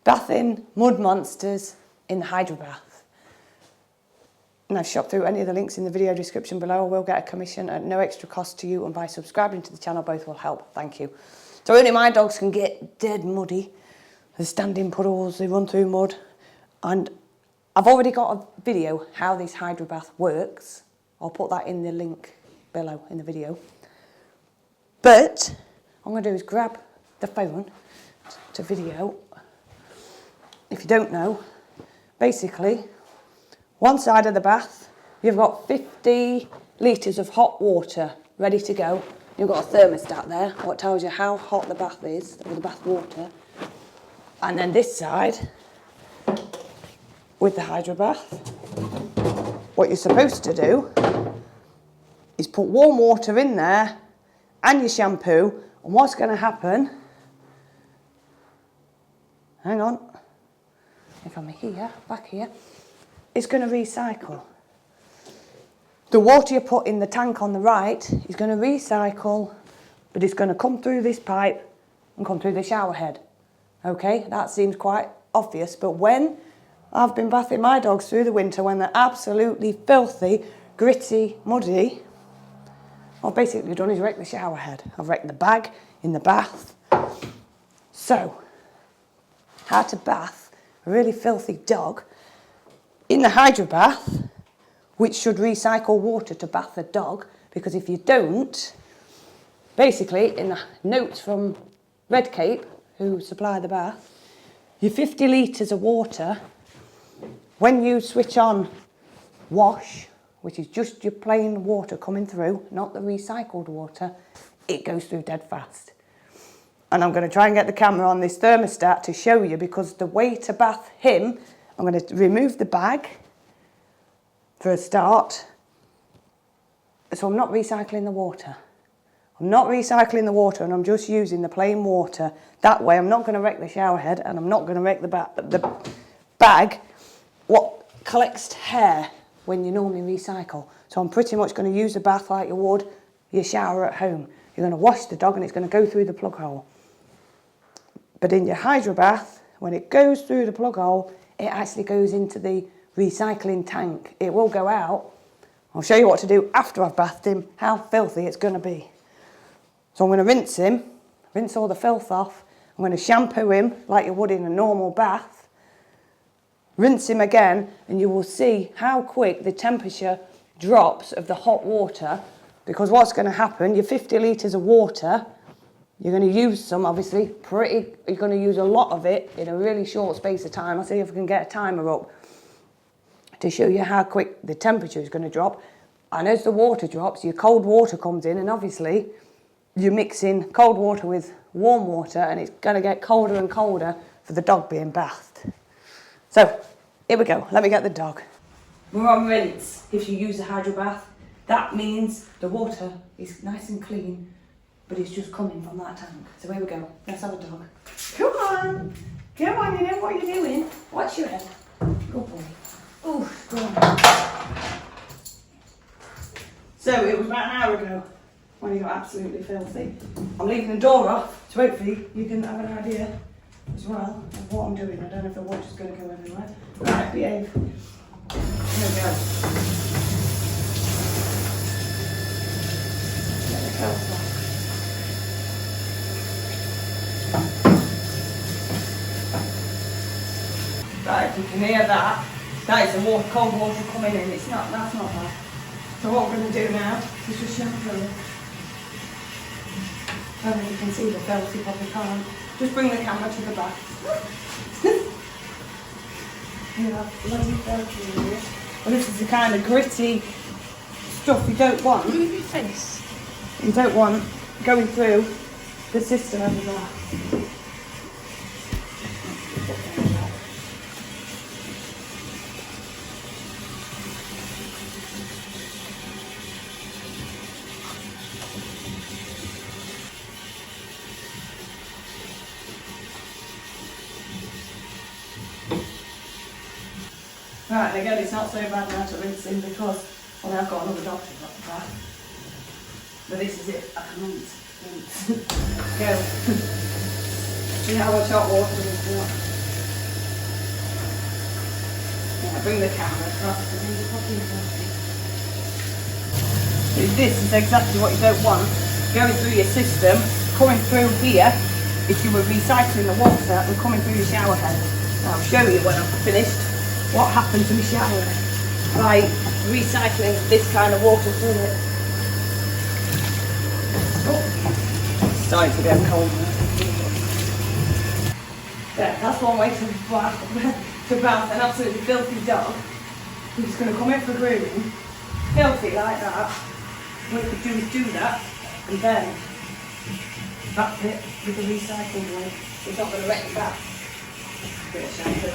bathing mud monsters in the Hydrobath. And I've shopped through any of the links in the video description below. I will get a commission at no extra cost to you, and by subscribing to the channel both will help. Thank you. So only my dogs can get dead muddy. They stand in puddles, they run through mud, and I've already got a video how this Hydrobath works. I'll put that in the link below in the video. But what I'm going to do is grab the phone to video. If you don't know, basically, one side of the bath, you've got 50 litres of hot water ready to go. You've got a thermostat there, what tells you how hot the bath is, or the bath water. And then this side, with the Hydrobath, what you're supposed to do is put warm water in there and your shampoo, and what's going to happen, hang on, if I'm here, back here, it's going to recycle. The water you put in the tank on the right is going to recycle, but it's going to come through this pipe and come through the shower head. Okay, that seems quite obvious, but when I've been bathing my dogs through the winter, when they're absolutely filthy, gritty, muddy, what I've basically done is wreck the shower head. I've wrecked the bag in the bath. So, how to bath a really filthy dog in the Hydrobath, which should recycle water to bath a dog, because if you don't, basically in the notes from Redcape, who supply the bath, your 50 litres of water, when you switch on wash, which is just your plain water coming through, not the recycled water, it goes through dead fast. And I'm going to try and get the camera on this thermostat to show you, because the way to bath him, I'm going to remove the bag for a start. So I'm not recycling the water. I'm not recycling the water, and I'm just using the plain water. That way I'm not going to wreck the shower head, and I'm not going to wreck the bag, what collects hair when you normally recycle. So I'm pretty much going to use the bath like you would your shower at home. You're going to wash the dog and it's going to go through the plug hole. But in your Hydrobath, when it goes through the plug hole, it actually goes into the recycling tank. It will go out. I'll show you what to do after I've bathed him, how filthy it's going to be. So I'm going to rinse him, rinse all the filth off. I'm going to shampoo him like you would in a normal bath. Rinse him again, and you will see how quick the temperature drops of the hot water, because what's going to happen, your 50 litres of water, you're going to use some, obviously, you're going to use a lot of it in a really short space of time. I'll see if I can get a timer up to show you how quick the temperature is going to drop. And as the water drops, your cold water comes in, and obviously you're mixing cold water with warm water, and it's going to get colder and colder for the dog being bathed. So, here we go. Let me get the dog. We're on rinse. If you use a Hydrobath, that means the water is nice and clean, but it's just coming from that tank. So here we go. Let's have a dog. Come on. Come on, you know what you're doing. Watch your head. Good boy. Oh, go on. So it was about an hour ago when he got absolutely filthy. I'm leaving the door off, so hopefully you can have an idea as well of what I'm doing. I don't know if the water's going to go everywhere. Right, behave. Here we go. Let the filth off. Right, if you can hear that, that is the cold water coming in. That's not bad. So what we're going to do now is just shampoo it. I don't know if you can see the filth, you probably can't. Just bring the camera to the back. You have loads of filth in here. Well, this is the kind of gritty stuff you don't want. Move your face. You don't want going through the system of the bath. Right, again, it's not so bad now to rinse in because, well, I've got another dog to put the bath. But this is it, I can rinse. Go. See how much hot water is now. bring the camera across. This is exactly what you don't want going through your system, coming through here if you were recycling the water and coming through your shower head. I'll show you when I'm finished what happened to my shower head by recycling this kind of water through it. Oh, starting to get cold now. Yeah, that's one way to bath an absolutely filthy dog who's going to come in for grooming, filthy like that. What you could do is do that, and then bath it with the recycling way. It's not going to wreck your bath. Bit of shampoo.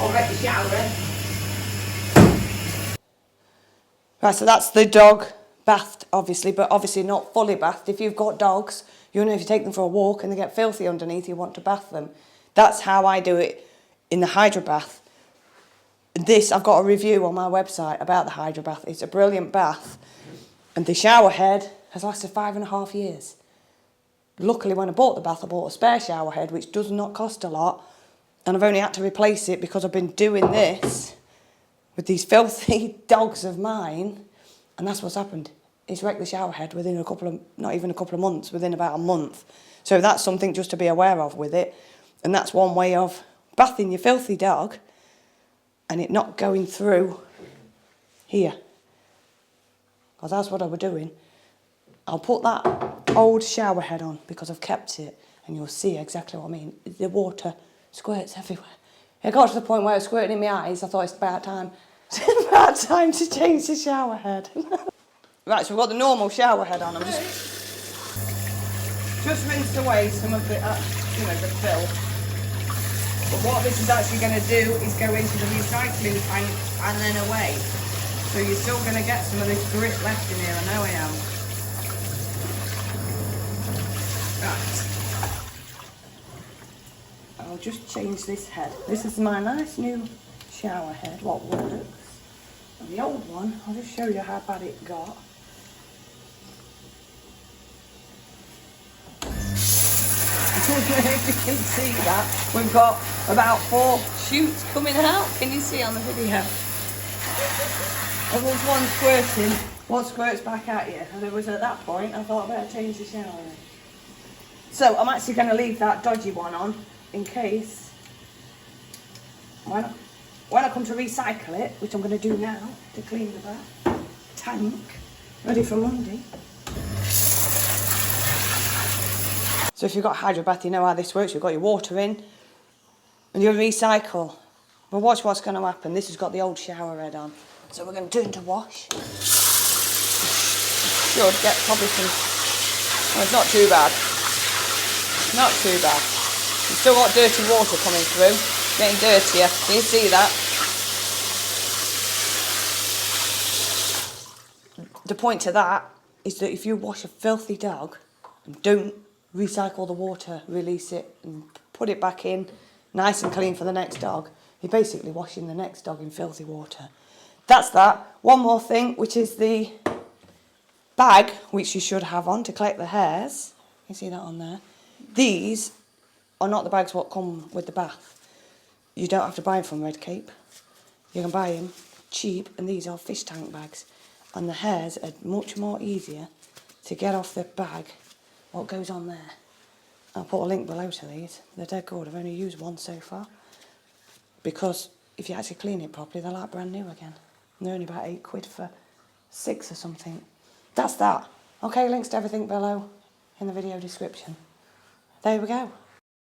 Or wreck your shower then. Right, so that's the dog bathed, obviously, but obviously not fully bathed. If you've got dogs, you know, if you take them for a walk and they get filthy underneath, you want to bath them. That's how I do it in the Hydrobath. This, I've got a review on my website about the Hydrobath. It's a brilliant bath. And the shower head has lasted 5.5 years. Luckily, when I bought the bath, I bought a spare shower head, which does not cost a lot. And I've only had to replace it because I've been doing this with these filthy dogs of mine. And that's what's happened. It's wrecked the shower head within not even a couple of months, within about a month. So that's something just to be aware of with it. And that's one way of bathing your filthy dog and it not going through here. Because that's what I was doing. I'll put that old shower head on because I've kept it and you'll see exactly what I mean. The water squirts everywhere. It got to the point where it was squirting in my eyes. I thought it's about time. It's about time to change the shower head. Right, so we've got the normal shower head on. I'm just rinsed away some of the, the filth. But what this is actually going to do is go into the recycling tank and then away. So you're still going to get some of this grit left in here. I know I am. Right. I'll just change this head. This is my nice new shower head, what works. And the old one, I'll just show you how bad it got. If you can see that, we've got about 4 shoots coming out. Can you see on the video? And there's one squirting, one squirts back at you. And it was at that point I thought I better change the shower head. So I'm actually going to leave that dodgy one on in case when I come to recycle it, which I'm going to do now to clean the bath tank, ready for Monday. So if you've got Hydrobath, you know how this works. You've got your water in and you recycle. But watch what's going to happen. This has got the old shower head on. So we're going to turn to wash. Should get probably some... Well, it's not too bad. Not too bad. You've still got dirty water coming through. Getting dirtier. Can you see that? The point to that is that if you wash a filthy dog and don't recycle the water, release it and put it back in nice and clean for the next dog, you're basically washing the next dog in filthy water. That's that. One more thing, which is the bag, which you should have on to collect the hairs. You see that on there? These are not the bags what come with the bath. You don't have to buy them from Redcape. You can buy them cheap, and these are fish tank bags. And the hairs are much more easier to get off the bag what goes on there. I'll put a link below to these. They're dead good. I've only used one so far. Because if you actually clean it properly, they're like brand new again. And they're only about £8 for 6 or something. That's that. Okay, links to everything below in the video description. There we go.